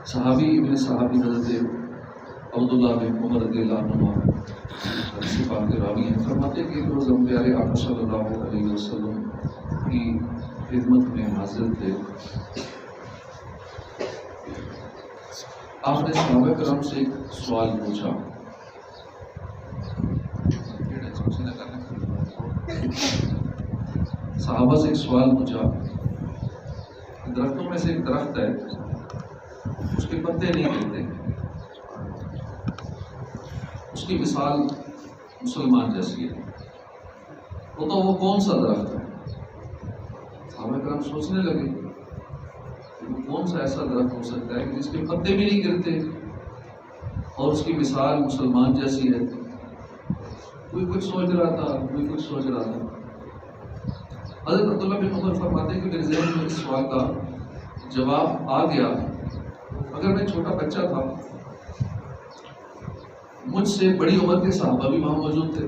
صحابی ابن صحابی حضرت عبداللہ بن عمر رضی اللہ عنہ حدیث پاک کے راوی ہیں، فرماتے ہیں کہ ایک روز ہم پیارے آقا صلی اللہ علیہ وسلم کی خدمت میں حاضر تھے. آپ نے صحابہ کرام سے ایک سوال پوچھا. صحابہ سے ایک سوال پوچھا. درختوں میں سے ایک درخت ہے، اس کے پتے نہیں گرتے، اس کی مثال مسلمان جیسی ہے، وہ کون سا درخت ہے؟ صحابہ کرام سوچنے لگے کہ وہ کون سا ایسا درخت ہو سکتا ہے کہ جس کے پتے بھی نہیں گرتے اور اس کی مثال مسلمان جیسی ہے. کوئی کچھ سوچ رہا تھا، کوئی کچھ سوچ رہا تھا. حضرت عبداللہ بن عمر فرماتے ہیں کہ میرے ذہن میں اس سوال کا جواب آ گیا. اگر میں چھوٹا بچہ تھا، مجھ سے بڑی عمر کے صحابہ بھی وہاں موجود تھے،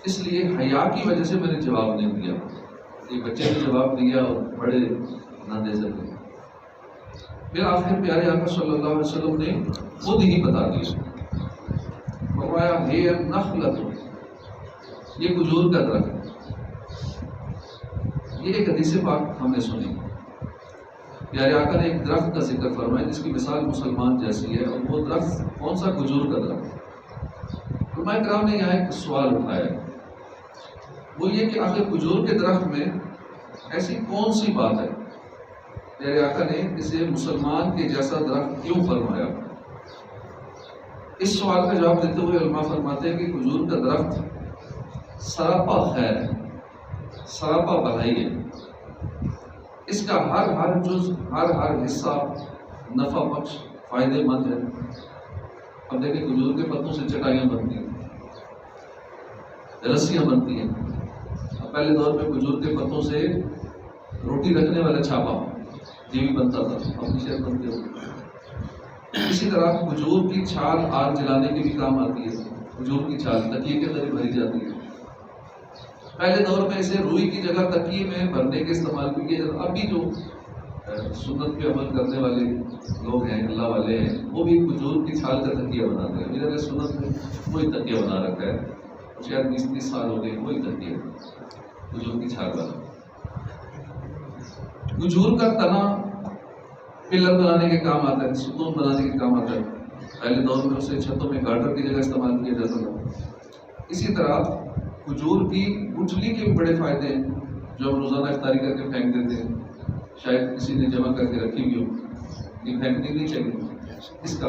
اس لیے حیا کی وجہ سے میں نے جواب نہیں دیا. ایک بچے نے جواب دیا اور بڑے نہ دے سکے. پھر آخر پیارے آقا صلی اللہ علیہ وسلم نے خود ہی بتا دیا. فرمایا ہے نخلۃ، یہ کھجور کا درخت ہے. یہ ایک حدیث پاک ہم نے سنی. پیارے آقا نے ایک درخت کا ذکر فرمایا جس کی مثال مسلمان جیسی ہے، اور وہ درخت کون سا؟ کھجور کا درخت. علماء کرام نے یہاں ایک سوال اٹھایا، وہ یہ کہ آخر کھجور کے درخت میں ایسی کون سی بات ہے پیارے آقا نے اسے مسلمان کے جیسا درخت کیوں فرمایا؟ اس سوال کا جواب دیتے ہوئے علماء فرماتے ہیں کہ کھجور کا درخت سراپا خیر ہے، سراپا بھلائی ہے. اس کا ہر جز، ہر حصہ نفع بخش، فائدے مند ہے. اب دیکھیں کھجور کے پتوں سے چٹائیاں بنتی ہیں، رسیاں بنتی ہیں. اب پہلے دور میں کھجور کے پتوں سے روٹی رکھنے والا چھاپا یہ بھی بنتا تھا، اب بھی شاید بنتے ہو. اسی طرح کھجور کی چھال آگ جلانے کے بھی کام آتی ہے. کھجور کی چھال تکیے کے اندر بھری جاتی ہے. پہلے دور میں اسے روئی کی جگہ تکیے میں بھرنے کے استعمال بھی کیا جاتا. اب بھی جو سنت پہ عمل کرنے والے لوگ ہیں، اللہ والے ہیں، وہ بھی کھجور کی چھال کا تکیہ بناتے ہیں. میرے سنت میں وہی تکیہ بنا رکھا ہے، شاید 20-30 سال ہو گئے وہی تکیہ کھجور کی چھال والا. کھجور کا تنا پلر بنانے کے کام آتا ہے، ستون بنانے کے کام آتا ہے. پہلے دور میں اسے چھتوں میں گارڈر کی جگہ استعمال کیا جاتا تھا. اسی طرح کھجور کی گٹھلی کے بھی بڑے فائدے ہیں جو ہم روزانہ افطاری کر کے پھینک دیتے ہیں. شاید کسی نے جمع کر کے رکھی ہوئی ہو، یہ پھینکنی نہیں چاہیے. اس کا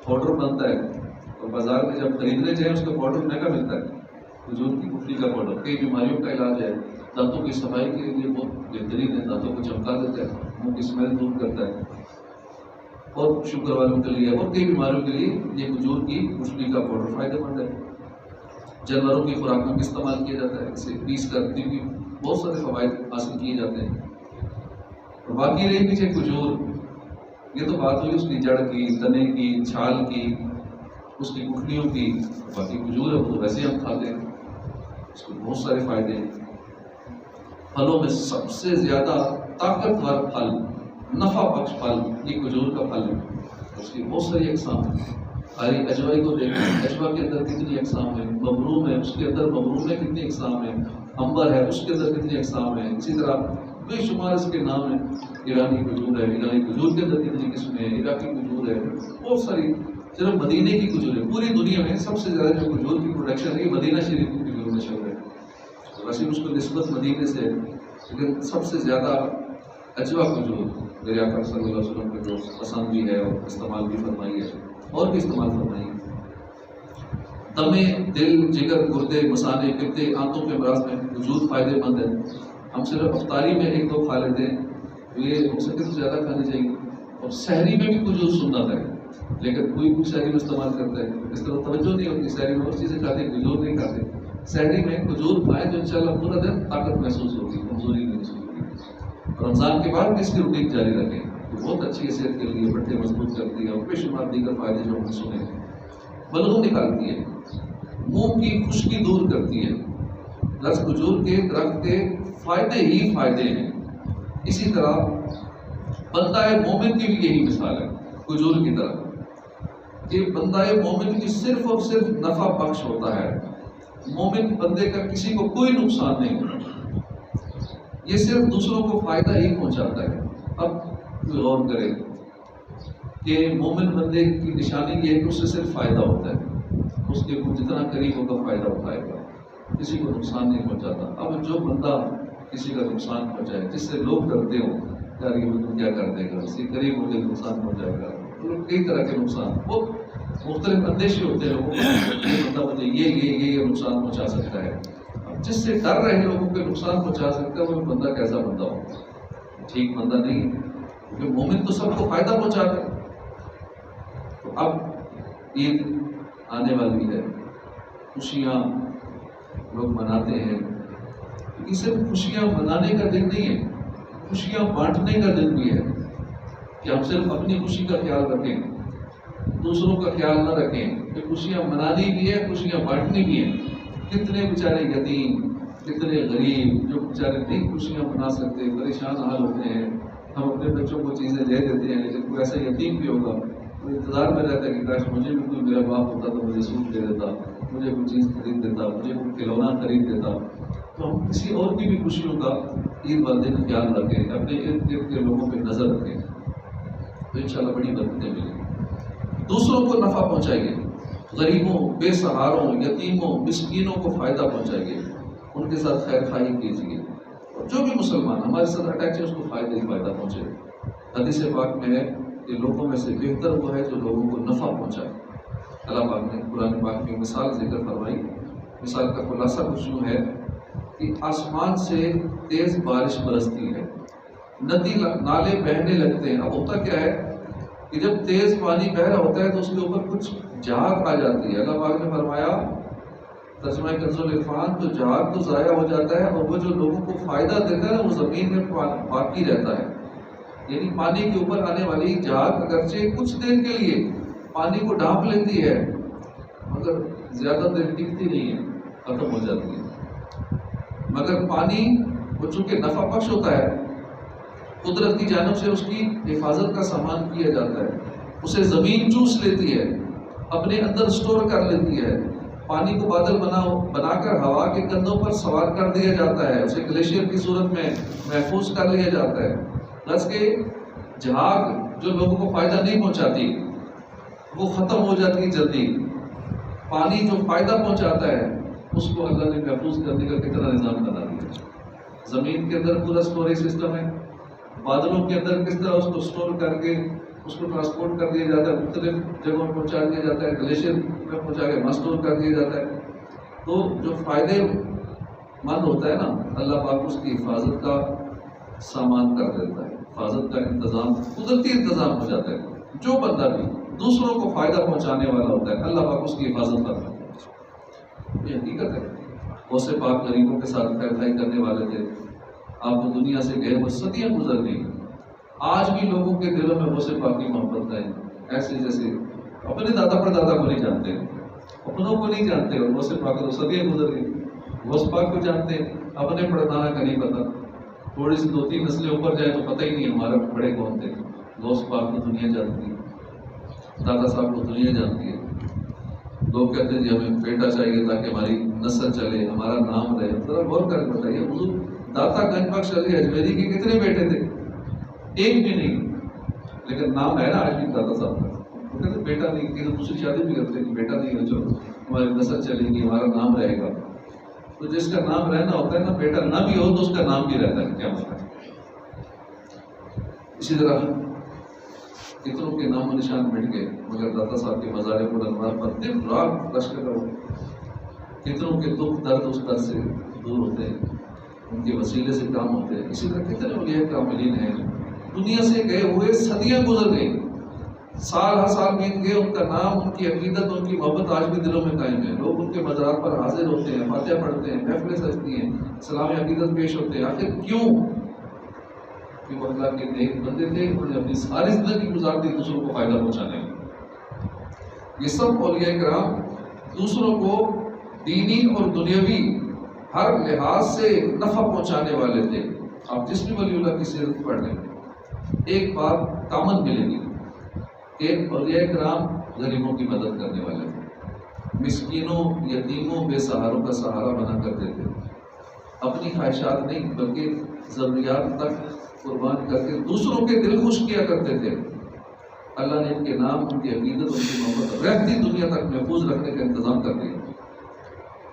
پاؤڈر بنتا ہے اور بازار میں جب خریدنے جائیں اس کا پاؤڈر مہنگا ملتا ہے. کھجور کی گٹھلی کا پاؤڈر کئی بیماریوں کا علاج ہے. دانتوں کی صفائی کے لیے بہت بہترین ہے، دانتوں کو چمکا دیتا ہے، منہ کی اسمیل دور کرتا ہے. اور شوگر والوں کے لیے اور کئی بیماریوں کے لیے یہ کھجور کی گٹھلی کا پاؤڈر فائدہ مند ہے. جانوروں کی خوراک میں بھی استعمال کیا جاتا ہے، اسے پیس کر بھی بہت سارے فوائد حاصل کیے جاتے ہیں. اور باقی رہی پیچھے کھجور، یہ تو بات ہوئی اس کی جڑ کی، تنے کی، چھال کی، اس کی گٹھلیوں کی. باقی کھجور ہے وہ تو ویسے ہم کھاتے ہیں، اس کے بہت سارے فائدے ہیں. پھلوں میں سب سے زیادہ طاقتور پھل، نفع بخش پھل یہ کھجور کا پھل ہے. اس کی بہت ساری اقسام ہیں. ہری اجوائی کو دیکھیں، اجوا کے اندر کتنی اقسام ہیں. مبروم ہے، اس کے اندر مبروم میں کتنی اقسام ہیں. امبر ہے، اس کے اندر کتنی اقسام ہیں. اسی طرح بے شمار اس کے نام ہیں. ایرانی کھجور ہے، ایرانی کھجور کے اندر کتنی قسمیں ہیں. عراقی کھجور ہے، بہت ساری. صرف مدینے کی کھجور ہے. پوری دنیا میں سب سے زیادہ جو کھجور کی پروڈکشن ہے یہ مدینہ شریف کی کھجور مشہور ہے. ویسے اس کو نسبت مدینے سے، لیکن سب سے زیادہ اجوا کھجور میرے آقا صلی اللہ علیہ وسلم کو جو پسند بھی ہے اور استعمال بھی فرمائی ہے اور بھی استعمال فرمائی ہے. دمے، دل، جگر، گردے، مثانے، پتے، آنتوں کے امراض میں کھجور فائدے مند ہے. ہم صرف افطاری میں 1-2 کھا لیتے ہیں، یہ ہو سکے تو زیادہ کھانی چاہیے. اور سحری میں بھی کھجور سنت ہے، لیکن کوئی بھی سحری میں استعمال کرتا ہے، اس طرح توجہ نہیں ہوتی. سحری میں اور چیزیں کھاتے ہیں، کھجور نہیں کھاتے. سحری میں کھجور کھائیں تو انشاءاللہ پورا دن طاقت محسوس ہوگی، کمزوری نہیں محسوس ہوگی. رمضان کے بعد بھی اس کی روٹین جاری رکھیں، بہت اچھی صحت کے لیے، بڑھتے مضبوط کرتی ہے اور بے شمار دیگر فائدے جو ہم نے سنے ہیں. بلغم نکالتی ہے، منہ کی خشکی دور کرتی ہے. درخت کھجور کے درخت کے فائدے ہی فائدے ہیں. اسی طرح بندہ مومن کی بھی یہی مثال ہے. کھجور کی طرح کہ بندہ مومن کی صرف اور صرف نفع بخش ہوتا ہے. مومن بندے کا کسی کو کوئی نقصان نہیں ہوتا، یہ صرف دوسروں کو فائدہ ہی پہنچاتا ہے. اب غور کرے کہ مومن بندے کی نشانی یہ ہے کہ اس سے صرف فائدہ ہوتا ہے، اس کے جتنا قریب ہوگا فائدہ اٹھائے گا، کسی کو نقصان نہیں پہنچاتا. اب جو بندہ کسی کا نقصان پہنچائے، جس سے لوگ ڈرتے ہوں یار یہ تو کیا کر دے گا، اس کے قریب ہو کے نقصان پہنچائے گا، کئی طرح کے نقصان، وہ مختلف اندیشے ہوتے ہیں لوگوں کو، یہ بندہ مجھے یہ نقصان پہنچا سکتا ہے. اب جس سے ڈر رہے لوگوں کو نقصان پہنچا سکتا ہے وہ بندہ کیسا بندہ ہو؟ ٹھیک بندہ نہیں، کیونکہ مومن تو سب کو فائدہ پہنچاتا ہے. تو اب عید آنے والی ہے، خوشیاں لوگ مناتے ہیں. یہ صرف خوشیاں منانے کا دن نہیں ہے، خوشیاں بانٹنے کا دن بھی ہے کہ ہم صرف اپنی خوشی کا خیال رکھیں، دوسروں کا خیال نہ رکھیں. کہ خوشیاں منانی بھی ہے، خوشیاں بانٹنی بھی ہیں. کتنے بیچارے یتیم، کتنے غریب جو بیچارے نہیں خوشیاں منا سکتے، پریشان حال ہوتے ہیں. ہم اپنے بچوں کو چیزیں دے دیتے ہیں، لیکن کوئی ایسا یتیم بھی ہوگا وہ انتظار میں رہتا ہے کہ کاش مجھے بھی کوئی میرا باپ ہوتا تو مجھے سوٹ دے دیتا، مجھے کوئی چیز خرید دیتا، مجھے کوئی کھلونا خرید دیتا. تو ہم کسی اور کی بھی خوشیوں کا عید والے دن خیال رکھیں، اپنے ارد گرد کے لوگوں پہ نظر رکھیں، تو انشاءاللہ بڑی برکتیں ملیں. دوسروں کو نفع پہنچائیے، غریبوں، بے سہاروں، یتیموں، مسکینوں کو فائدہ پہنچائیے، ان کے ساتھ خیر خواہی کیجیے. اور جو بھی مسلمان ہمارے ساتھ اٹیچ ہے اس کو فائدہ ہی فائدہ پہنچے. حدیث پاک میں ہے کہ لوگوں میں سے بہتر وہ ہے جو لوگوں کو نفع پہنچائے. اللہ پاک نے قرآن پاک میں مثال ذکر فرمائی. مثال کا خلاصہ کچھ یوں ہے کہ آسمان سے تیز بارش برستی ہے، ندی نالے بہنے لگتے ہیں. اب ہوتا کیا ہے کہ جب تیز پانی بہ رہا ہوتا ہے تو اس کے اوپر کچھ جھاگ آ جاتی ہے. اللہ پاک نے فرمایا ترجمہ کنز العرفان، تو جھاگ تو ضائع ہو جاتا ہے اور وہ جو لوگوں کو فائدہ دیتا ہے وہ زمین میں باقی رہتا ہے. یعنی پانی کے اوپر آنے والی جھاگ اگرچہ کچھ دیر کے لیے پانی کو ڈھانپ لیتی ہے مگر زیادہ دیر ٹکتی نہیں ہے، ختم ہو جاتی ہے. مگر پانی وہ چونکہ نفع بخش ہوتا ہے، قدرت کی جانب سے اس کی حفاظت کا سامان کیا جاتا ہے. اسے زمین چوس لیتی ہے، اپنے اندر سٹور کر لیتی ہے. پانی کو بادل بنا کر ہوا کے کندھوں پر سوار کر دیا جاتا ہے، اسے گلیشیئر کی صورت میں محفوظ کر لیا جاتا ہے. بس کہ جھاگ جو لوگوں کو فائدہ نہیں پہنچاتی وہ ختم ہو جاتی ہے جلدی. پانی جو فائدہ پہنچاتا ہے اس کو اللہ نے محفوظ کرنے کا کتنا نظام بنا دیا. زمین کے اندر پورا اسٹوریج سسٹم ہے، بادلوں کے اندر کس طرح اس کو اسٹور کر کے اس کو ٹرانسپورٹ کر دیا جاتا ہے، مختلف جگہوں پر پہنچا دیا جاتا ہے، گلیشیئر میں پہنچا کے اسٹور کر دیا جاتا ہے. تو جو فائدے مند ہوتا ہے نا، اللہ پاک اس کی حفاظت کا سامان کر دیتا ہے، حفاظت کا انتظام قدرتی انتظام ہو جاتا ہے. جو بندہ بھی دوسروں کو فائدہ پہنچانے والا ہوتا ہے اللہ پاک اس کی حفاظت کرتا ہے. یہ حقیقت ہے. غوث پاک غریبوں کے ساتھ خیر خواہی کرنے والے تھے. آپ کو دنیا سے گئے وہ صدیاں گزر گئی، آج بھی لوگوں کے دلوں میں غوث پاک کی محبت ہے. ایسے جیسے اپنے دادا پر دادا کو نہیں جانتے، اپنوں کو نہیں جانتے، اور غوث پاک تو صدیاں گزر گئی. غوث پاک کو جانتے، اپنے پردادا کا نہیں پتا. تھوڑی سی 2-3 نسلیں اوپر جائے تو پتہ ہی نہیں ہمارا بڑے کون تھے. غوث پاک کو دنیا جانتی ہے، دادا صاحب کو دنیا جانتی ہے. لوگ کہتے ہیں جی ہمیں بیٹا چاہیے تاکہ ہماری نسل چلے، ہمارا نام رہے. ذرا غور کر کے بتائیے حضور داتا گنج بخش علی اجمیری کے کتنے بیٹے تھے؟ ایک بھی نہیں، لیکن نام ہے نا آج بھی دادا صاحب کا. وہ کہتے بیٹا نہیں، کہ دوسری شادی بھی کرتے کہ بیٹا نہیں ہے، چلو ہماری نسل چلے گی، ہمارا نام رہے گا. تو جس کا نام رہنا ہوتا ہے نا، بیٹا نہ بھی ہو تو اس کا نام بھی رہتا ہے. کیا مطلب؟ اسی طرح کتنوں کے نام و نشان مٹ گئے مگر داتا صاحب کے مزار بلند پر دن رات لشکر ہو. کتنوں کے دکھ درد اس در سے دور ہوتے ہیں، ان کے وسیلے سے کام ہوتے ہیں. اسی طرح کتنے اولیاء کاملین ہیں دنیا سے گئے ہوئے صدیاں گزر گئی، سال ہر سال بیت گئے، ان کا نام، ان کی عقیدت، ان کی محبت آج بھی دلوں میں قائم ہے. لوگ ان کے مزارات پر حاضر ہوتے ہیں، فاتحہ پڑھتے ہیں، محفلیں سجتی ہیں، اسلامی عقیدت پیش ہوتے ہیں. آخر کیوں؟ کہ وہ اللہ کے نیک بندے تھے، انہوں نے اپنی ساری زندگی گزار دی دوسروں کو فائدہ پہنچانے میں. یہ سب اولیاء کرام دوسروں کو دینی اور دنیاوی ہر لحاظ سے نفع پہنچانے والے تھے. آپ جس بھی ولی اللہ کی سیرت پڑھ لیں ایک بات کامن ملے گی کہ اولیاء کرام غریبوں کی مدد کرنے والے تھے، مسکینوں یتیموں بے سہاروں کا سہارا بنا کرتے تھے، اپنی خواہشات نہیں بلکہ ضروریات تک قربان کر کے دوسروں کے دل خوش کیا کرتے تھے۔ اللہ نے ان کے نام، ان کی عقیدت، ان کی محبت رہتی دنیا تک محفوظ رکھنے کا انتظام کر دیا۔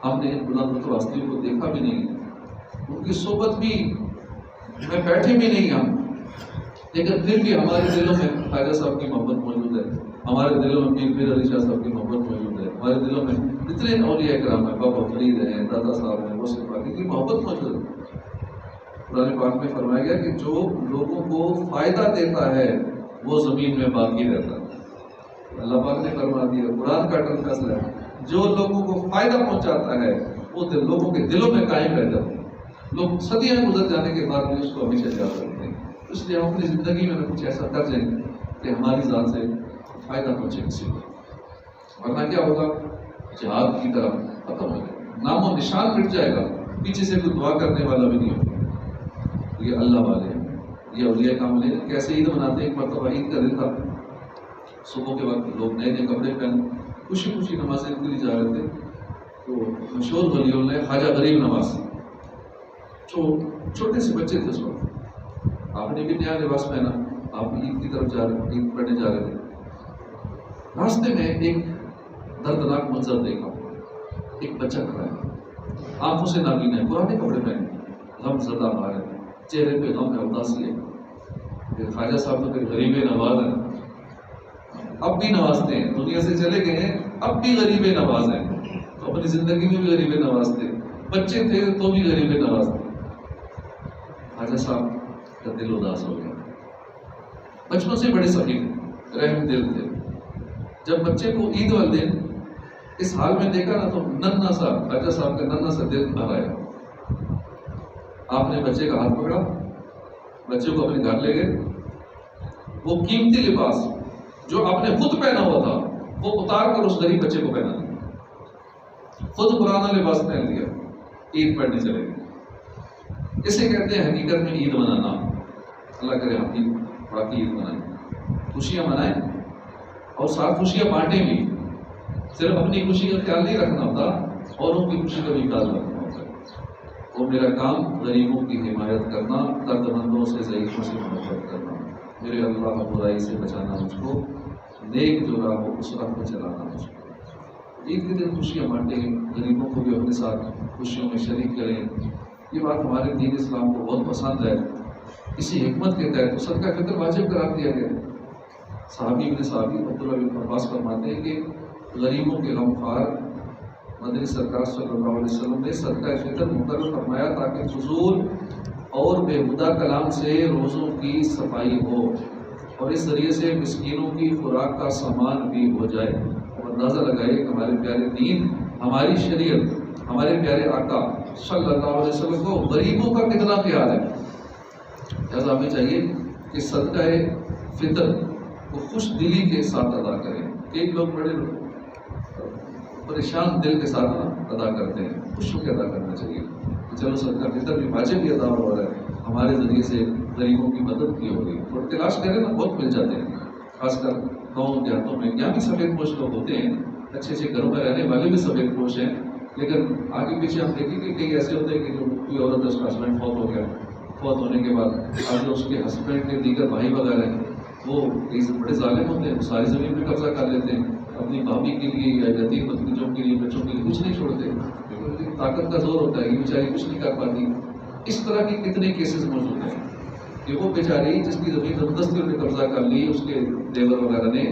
ہم نے ان بلند رتبہ ہستیوں کو دیکھا بھی نہیں، ان کی صحبت بھی میں بیٹھے بھی نہیں ہم، لیکن پھر بھی ہمارے دلوں میں خواجہ صاحب کی محبت موجود ہے، ہمارے دلوں میں پیر پیر علی شاہ صاحب کی محبت موجود ہے، ہمارے دلوں میں اتنے اولیاء کرام ہیں، بابا فرید ہیں، دادا صاحب ہیں، غوث پاک کی محبت موجود ہے۔ قرآن پاک میں فرمایا گیا کہ جو لوگوں کو فائدہ دیتا ہے وہ زمین میں باقی رہتا ہے۔ اللہ پاک نے فرما دیا، قرآن کا اٹل فیصلہ ہے، جو لوگوں کو فائدہ پہنچاتا ہے وہ لوگوں کے دلوں میں قائم رہ جاتا ہے، لوگ صدیاں گزر جانے کے بعد بھی اس کو ہمیشہ یاد رکھتے ہیں۔ اس لیے ہم اپنی زندگی میں کچھ ایسا کر لیں کہ ہماری ذات سے فائدہ پہنچے کسی کو، ورنہ کیا ہوگا، جہاد کی طرف ختم ہو جائے، نام و نشان مٹ جائے گا، پیچھے سے کوئی دعا کرنے والا بھی نہیں ہوگا۔ یہ اللہ والے ہیں، یہ اولیاء کامل ہیں۔ کیسے عید مناتے ہیں، ایک مرتبہ عید کا دن تھا، صبح کے وقت لوگ نئے نئے کپڑے پہن خوشی خوشی نمازیں کے لیے جا رہے تھے، تو مشہور ولی اللہ خواجہ غریب نواز، چھوٹے سے بچے تھے اس وقت، آپ نے بھی نیا لباس پہنا، آپ عید کی طرف جا رہے، عید پڑھنے جا رہے تھے، راستے میں ایک دردناک منظر دیکھا، ایک بچہ کھڑا ہے، آنکھوں سے نابینا ہے، پرانے کپڑے پہنے، غم زدہ حال ہے، چہرے پہ غم ہے، اداسی ہے۔ پھر خواجہ صاحب تو پھر غریب نواز ہیں، اب بھی نوازتے ہیں، دنیا سے چلے گئے ہیں، اب بھی غریب نواز ہیں، تو اپنی زندگی میں بھی غریب نواز تھے، بچے تھے تو بھی غریب نواز تھے۔ خواجہ صاحب کا دل اداس ہو گیا، بچپن سے بڑے سخی رحم دل تھے، جب بچے کو عید والے دن اس حال میں دیکھا نا تو ننھا سا خواجہ صاحب کا ننھا سا دل بھر آیا۔ آپ نے بچے کا ہاتھ پکڑا، بچے کو اپنے گھر لے گئے، وہ قیمتی لباس جو آپ نے خود پہنا ہوا تھا وہ اتار کر اس غریب بچے کو پہنا دیا، خود پرانا لباس پہن لیا، عید پڑھنے چلے گئے۔ اسے کہتے ہیں حقیقت میں عید منانا۔ اللہ کرے ہم بھی باقی عید منائیں، خوشیاں منائیں اور ساتھ خوشیاں بانٹیں بھی، صرف اپنی خوشی کا خیال نہیں رکھنا ہوتا، اوروں کی خوشی کا بھی خیال رکھنا ہوتا ہے۔ اور میرا کام غریبوں کی حمایت کرنا، درد مندوں سے، ضعیفوں سے محبت کرنا، میرے اللہ برائی سے بچانا مجھ کو، نیک جو راہ ہو اس راہ پہ چلانا مجھ کو۔ عید کے دن خوشیاں بانٹیں، غریبوں کو بھی اپنے ساتھ خوشیوں میں شریک کریں، یہ بات ہمارے دین اسلام کو بہت پسند ہے۔ اسی حکمت کے تحت صدقہ فطر واجب قرار دیا گیا۔ صحابی ابن صحابی عبداللہ بن عباس فرماتے ہیں کہ غریبوں کے غمخوار مدنی سرکار صلی اللہ علیہ وسلم نے صدقہ فطر مقرر فرمایا تاکہ فضول اور بےہودہ کلام سے روزوں کی صفائی ہو اور اس ذریعے سے مسکینوں کی خوراک کا سامان بھی ہو جائے۔ اور اندازہ لگائے کہ ہمارے پیارے دین، ہماری شریعت، ہمارے پیارے آقا صلی اللہ علیہ وسلم کو غریبوں کا کتنا خیال ہے۔ لہٰذا ہمیں چاہیے کہ صدقہ فطر کو خوش دلی کے ساتھ ادا کریں۔ ایک لوگ بڑے پریشان دل کے ساتھ ادا کرتے ہیں، خوش ہو کے ادا کرنا چاہیے کہ چلو صدقہ فطر بھی واجب بھی ادا ہو رہا ہے، ہمارے ذریعے سے غریبوں کی مدد بھی ہو رہی ہے۔ اور تلاش کریں نا، بہت مل جاتے ہیں، خاص کر گاؤں دیہاتوں میں، یہاں بھی سفید پوش لوگ ہوتے ہیں، اچھے اچھے گھروں میں رہنے والے بھی سفید پوش ہیں، لیکن آگے پیچھے ہم دیکھیں کہ کئی ایسے ہوتے ہیں کہ جو کوئی عورت اس کا ہسبینڈ فوت ہو گیا، فوت ہونے کے بعد اب جو اس کے ہسبینڈ کے دیگر بھائی وغیرہ ہیں وہ کئی بڑے ظالم ہوتے ہیں، ساری زمین پہ قبضہ کر لیتے ہیں، اپنی بھابھی کے لیے یا یتیم بچوں کے لیے، بچوں کے لیے کچھ نہیں چھوڑتے، کیونکہ طاقت کا زور ہوتا ہے، یہ بیچاری کچھ نہیں کر پاتی۔ اس طرح کے کتنے کیسز موجود ہیں کہ وہ بیچاری جس کی زمین زبردستی نے قبضہ کر لی اس کے دیور وغیرہ نے،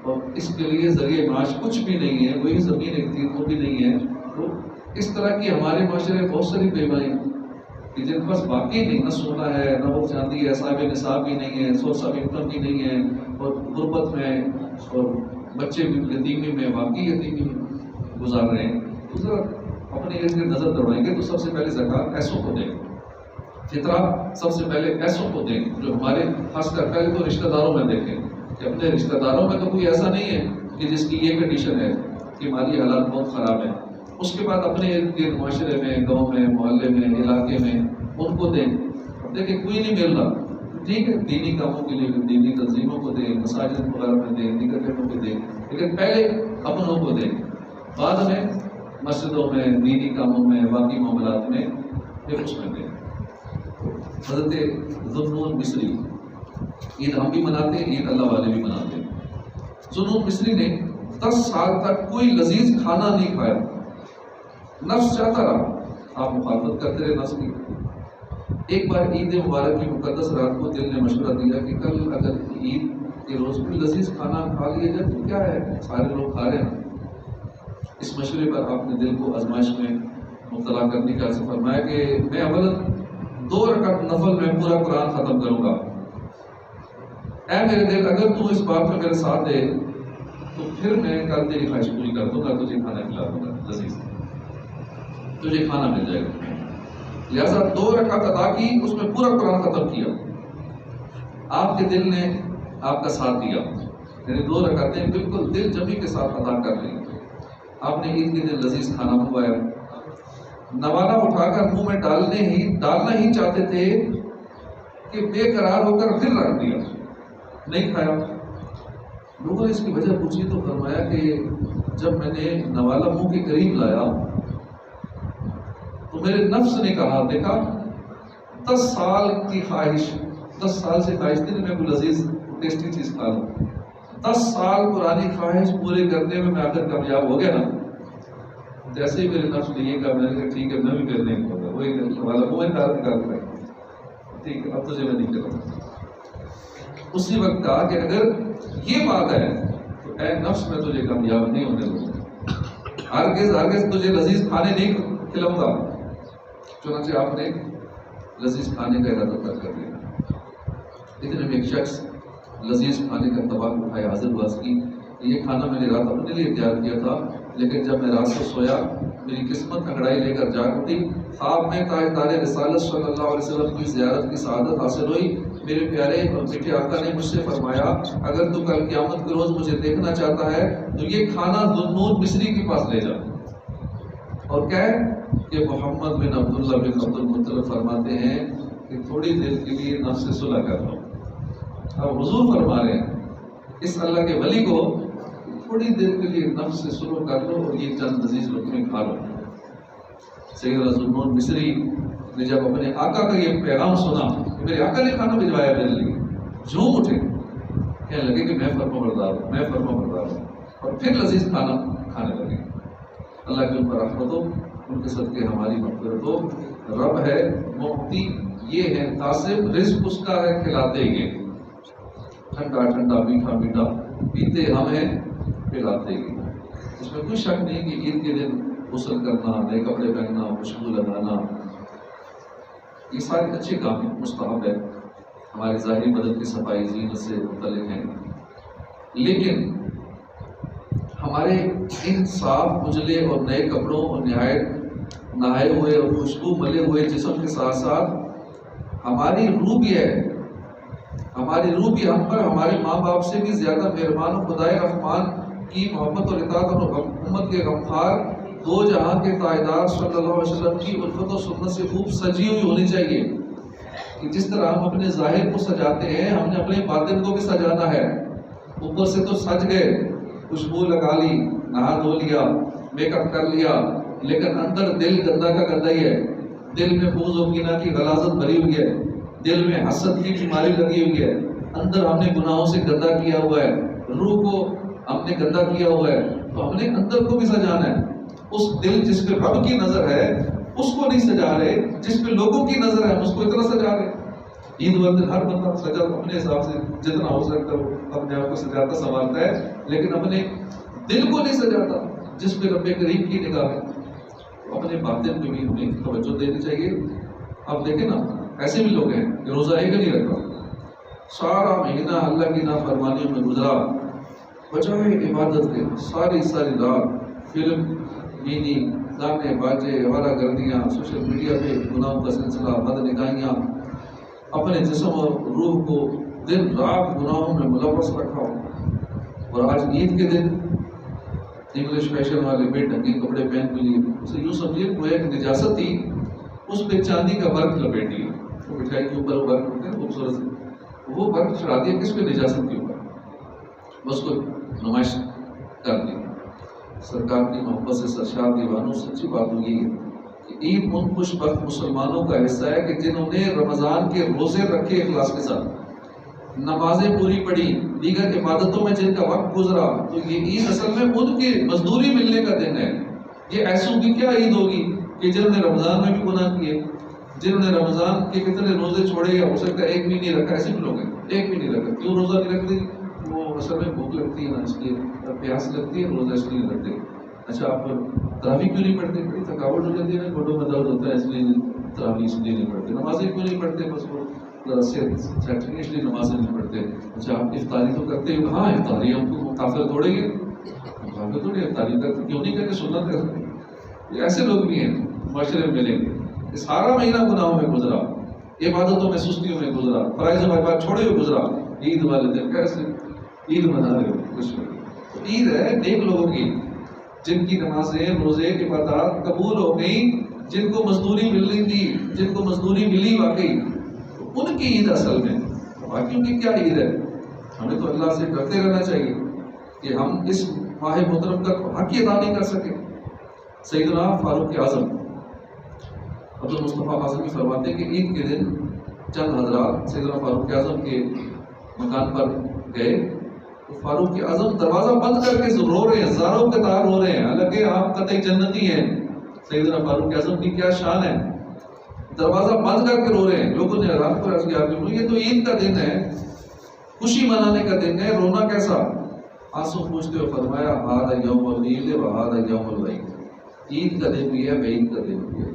اور اس کے لیے ذریعہ معاش کچھ بھی نہیں ہے، وہی زمین ایک تھی وہ بھی نہیں ہے۔ تو اس طرح کی ہمارے معاشرے میں بہت ساری بیوائیں کہ جن کے پاس باقی نہیں، نہ سونا ہے، نہ وہ چاندی ہے، صاحب نصاب بھی نہیں ہے، سورس آف انکم بھی نہیں ہے، اور غربت میں اور بچے بھی یتیمی میں، واقعی یتیمی میں گزار رہے ہیں۔ تو ذرا اپنے ارد گرد نظر دوڑائیں گے تو سب سے پہلے زکوٰۃ ایسوں کو دیں، فطرہ سب سے پہلے ایسوں کو دیں جو ہمارے، خاص کر پہلے تو رشتہ داروں میں دیکھیں کہ اپنے رشتہ داروں میں تو کوئی ایسا نہیں ہے کہ جس کی یہ کنڈیشن ہے کہ مالی حالات بہت خراب ہیں، اس کے بعد اپنے ارد گرد معاشرے میں، گاؤں میں، محلے میں، علاقے میں ان کو دیں۔ اب دیکھیں کوئی نہیں مل رہا، ٹھیک ہے دینی کاموں کے لیے دینی تنظیموں کو دیں، مساجد وغیرہ میں دیں، دیگر جگہوں پہ دیں، لیکن پہلے اپنوں کو دیں، بعد میں مسجدوں میں، دینی کاموں میں، باقی معاملات میں پھر اس میں دیں۔ حضرت ذوالنون مصری، عید ہم بھی مناتے ہیں، عید اللہ والے بھی مناتے ہیں۔ ذوالنون مصری نے 10 سال تک کوئی لذیذ کھانا نہیں کھایا، نفس چاہتا رہا، آپ مخالفت کرتے رہے نفس کی۔ ایک بار عید مبارک کی مقدس رات کو دل نے مشورہ دیا کہ کل اگر عید کے روز کوئی لذیذ کھانا کھا لیا جائے تو کیا ہے، سارے لوگ کھا رہے ہیں۔ اس مشورے پر آپ نے دل کو آزمائش میں مبتلا کرنے کا عرض فرمایا کہ میں اولا 2 رکعت نفل میں پورا قرآن ختم کروں گا، اے میرے دل اگر تو اس بات میں میرے ساتھ دے تو پھر میں کل تیری خواہش پوری کر دوں گا، تجھے کھانا کھلا دوں گا لذیذ، تجھے کھانا مل جائے گا۔ لہذا 2 رکعت ادا کی، اس میں پورا قرآن ختم کیا۔ آپ کے دل نے آپ کا ساتھ دیا، یعنی 2 رکعتیں بالکل دل جمی کے ساتھ ادا کر لی۔ آپ نے عید کے دن لذیذ کھانا منگوایا، نوالا اٹھا کر منہ میں ڈالنا ہی چاہتے تھے کہ بے قرار ہو کر پھر رکھ دیا، نہیں کھایا۔ لوگوں نے اس کی وجہ پوچھی تو فرمایا کہ جب میں نے نوالا منہ کے قریب لایا تو میرے نفس نے کہا، دیکھا 10 سال کی خواہش، 10 سال سے خواہش تھی میں کوئی لذیذ ٹیسٹی چیز کھا لوں، 10 سال پرانی خواہش پورے کرنے میں آخر کامیاب ہو گیا نا۔ جیسے ہی میرے نفس نے یہ کہا، میں نے کہا ٹھیک ہے میں بھی کرنے کو گا، وہی نوالا منہ نکال کر ٹھیک ہے اب تجھے میں نہیں کروں۔ اسی وقت کہا کہ اگر یہ بات ہے تو اے نفس میں تجھے کامیاب نہیں ہونے دوں گا، ہرگز تجھے لذیذ کھانے نہیں کھلاؤں گا۔ چنانچہ آپ نے لذیذ کھانے کا ارادہ کر لیا۔ اتنے میں ایک شخص لذیذ کھانے کا طبق اٹھایا، حاضر باز کی، یہ کھانا میں نے رات اپنے لیے تیار کیا تھا، لیکن جب میں رات کو سویا میری قسمت انگڑائی لے کر جاگ اٹھی، خواب میں تاجدار رسالت صلی اللہ علیہ وسلم کی زیارت کی سعادت حاصل ہوئی۔ میرے پیارے اور میٹھے آقا نے مجھ سے فرمایا، اگر تو کل قیامت کے روز مجھے دیکھنا چاہتا ہے تو یہ کھانا ذوالنون مصری کے پاس لے جا، اور کہے کہ محمد بن عبداللہ بن عبد المطلب فرماتے ہیں کہ تھوڑی دیر کے لیے نفس سے صلح کر لو۔ اب حضور فرما رہے ہیں اس اللہ کے ولی کو تھوڑی دیر کے لیے نفس سے صلح کر لو اور یہ چند لذیذ لقمے کھا لو۔ سیدنا ذوالنون مصری نے جب اپنے آقا کا یہ پیغام سنا کہ میرے آقا نے کھانا بھجوایا میرے لیے، جھوم اٹھے، کہنے لگے کہ میں فرما بردار ہوں، میں فرما بردار ہوں، اور پھر لذیذ کھانا کھانے لگے۔ اللہ کی ان پر رحمت ہو، ان کے صدقے ہماری مغفرت ہو۔ رب ہے معطی، یہ ہے قاسم، رزق اس کا ہے کھلاتے گے، ٹھنڈا ٹھنڈا میٹھا میٹھا پیتے ہم ہیں پلاتے گے۔ اس میں کوئی شک نہیں کہ عید کے دن غسل کرنا، نئے کپڑے پہننا، خوشبو لگانا، یہ سارے اچھے کام ہیں، مستحب ہے، ہماری ظاہری بدن کی صفائی زینت سے متعلق ہیں، لیکن ہمارے ان صاف اجلے اور نئے کپڑوں اور نہائے ہوئے اور خوشبو ملے ہوئے جسم کے ساتھ ساتھ ہماری روح بھی ہے، ہماری روح بھی ہم پر ہمارے ماں باپ سے بھی زیادہ مہربان و خدائے رحمان کی محبت اور اطاعت اور امت کے غمخوار دو جہاں کے تاجدار صلی اللہ علیہ وسلم کی الفت و سنت سے خوب سجی ہوئی ہونی چاہیے کہ جس طرح ہم اپنے ظاہر کو سجاتے ہیں ہم نے اپنے باطن کو بھی سجانا ہے۔ اوپر سے تو سج گئے، خوشبو لگا لی، نہا دھو لیا، میک اپ کر لیا، لیکن اندر دل گندا کا گندا ہی ہے، دل میں بغض و کینہ کی غلاظت بھری ہوئی ہے، دل میں حسد کی بیماری لگی ہوئی ہے، اندر ہم نے گناہوں سے گندا کیا ہوا ہے، روح کو ہم نے گندا کیا ہوا ہے، تو ہم نے اندر کو بھی سجانا ہے۔ اس دل جس پہ رب کی نظر ہے اس کو نہیں سجا رہے، جس پہ لوگوں کی نظر ہے ہم اس کو اتنا سجا رہے۔ عید والے ہر بندہ سجا اپنے حساب سے جتنا ہو سکتا ہے وہ اپنے آپ کو سجاتا سنبھالتا ہے، لیکن اپنے دل کو نہیں سجاتا جس پہ رب کریم کی نگاہ ہے۔ اپنے باطن پہ بھی ہمیں توجہ دینی چاہیے۔ آپ دیکھیں نا، ایسے بھی لوگ ہیں کہ روزہ ایک نہیں رکھا، سارا مہینہ اللہ کی نافرمانیوں میں گزرا، بجائے عبادت کے ساری رات فلم بینی، گانے باجے، ہمارا گردیاں، سوشل میڈیا پہ گناہوں کا سلسلہ، بد نگاہیاں، اپنے جسم اور روح کو دن رات گناہوں میں ملوث رکھا ہو، اور آج عید کے دن انگلش فیشن والے بے ڈھنگے کپڑے پہن کے لیے اسے یوں سمجھیے وہ ایک نجاست تھی، اس پہ چاندی کا ورق لپیٹی، وہ مٹھائی کے اوپر ورق ہوتے ہیں خوبصورت سے، وہ برف چڑھا دیا کس پہ؟ نجاست کے اوپر، بس کو نمائش کر دی۔ سرکار کی محبت سے سرشار دیوانوں، سچی بات یہ ہے کہ عید ان خوش بخت مسلمانوں کا حصہ ہے کہ جنہوں نے رمضان کے روزے رکھے اخلاص کے ساتھ، نمازیں پوری پڑھی، دیگر عبادتوں میں جن کا وقت گزرا، تو یہ عید اصل میں ان کی مزدوری ملنے کا دن ہے۔ یہ ایسوں کی کیا عید ہوگی کہ جنہوں نے رمضان میں بھی گناہ کیے، جنہوں نے رمضان کے کتنے روزے چھوڑے، یا ہو سکتا ہے ایک بھی نہیں رکھا، ایسے بھی لوگ ہیں ایک بھی نہیں رکھا۔ کیوں روزہ نہیں رکھتے؟ وہ اصل میں بھوک لگتی ہے نا، اس لیے پیاس لگتی ہے، روزہ اس لیے نہیں رکھتے۔ اچھا آپ تراویح کیوں نہیں پڑھتے؟ بڑی تھکاوٹ ہو جاتی ہے نا، گھٹنوں میں درد ہوتا ہے، اس لیے تراویح اس لیے نہیں پڑھتے۔ نمازیں کیوں نہیں پڑھتے؟ بس وہ ذرا صحت سیٹ نہیں، اس لیے نمازیں نہیں پڑھتے۔ اچھا آپ افطاری تو کرتے ہو؟ ہاں افطاری ہم کو کافر توڑیں گے، کافر توڑے افطاری کرتے کیوں نہیں کرتے؟ سنت کرتے۔ یہ ایسے لوگ بھی ہیں معاشرے میں ملیں گے۔ یہ سارا مہینہ گناہوں میں گزرا، عبادتوں میں سستیوں میں گزرا، فرائض واجبات چھوڑے ہوئے گزرا، عید والے دن کیسے عید منا رہے ہو؟ کچھ نہیں۔ عید ہے نیک لوگوں کی، جن کی نمازیں روزے عبادات قبول ہو گئی، جن کو مزدوری مل رہی تھی، جن کو مزدوری ملی واقعی، ان کی عید اصل میں۔ باقیوں کی کیا عید ہے؟ ہمیں تو اللہ سے ڈرتے رہنا چاہیے کہ ہم اس ماہ محترم کا حق ہی ادا نہیں کر سکے۔ سیدنا فاروق اعظم عبدالمصطفیٰ اعظمی فرماتے ہیں کہ عید کے دن چند حضرات سیدنا فاروق اعظم کے مکان پر گئے تو فاروق اعظم دروازہ بند کر کے رو رہے ہیں، زاروں کے تار رو رہے ہیں، حالانکہ آپ قطعی جنتی ہیں۔ سیدنا فاروق اعظم کی کیا شان ہے، دروازہ بند کر کے رو رہے ہیں۔ لوگوں نے حیران کو عرض کیا کہ یہ تو عید کا دن ہے، خوشی منانے کا دن ہے، رونا کیسا؟ آنسو پوچھتے ہوئے فرمایا ھذا یوم العید وھذا یوم العید، عید کا دن بھی ہے، عید کا دن بھی ہے۔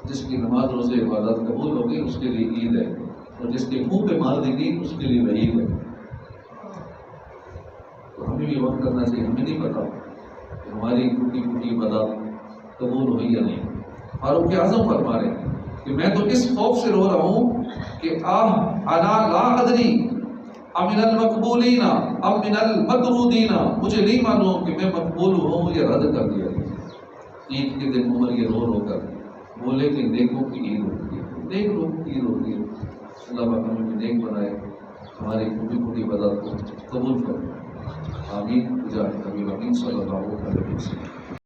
جس کی نماز روزے عبادت قبول ہوگی اس کے لیے عید ہے، اور جس کے منہ پہ مار دے گی اس کے لیے وعید ہے۔ تو ہمیں بھی وقت کرنا چاہیے، ہمیں نہیں پتا کہ ہماری ٹوٹی پھوٹی عبادت قبول ہوئی یا نہیں۔ فاروق اعظم فرما رہے ہیں کہ میں تو اس خوف سے رو رہا ہوں کہ انا لا ادری امن المقبولین ام من المطرودین، مجھے نہیں معلوم کہ میں مقبول ہوں یا رد کر دیا گیا۔ عید کے دن عمر یہ رو رو کر بولے کہ نیکوں کی عید ہوتی ہے، نیک لوگوں کی عید ہوتی ہے۔ اللہ پاک ہمیں بھی نیک بنائے، ہماری ٹوٹی پھوٹی عبادت کو قبول فرمائے، آمین۔ بجاہ نبی کریم صلی اللہ علیہ وسلم۔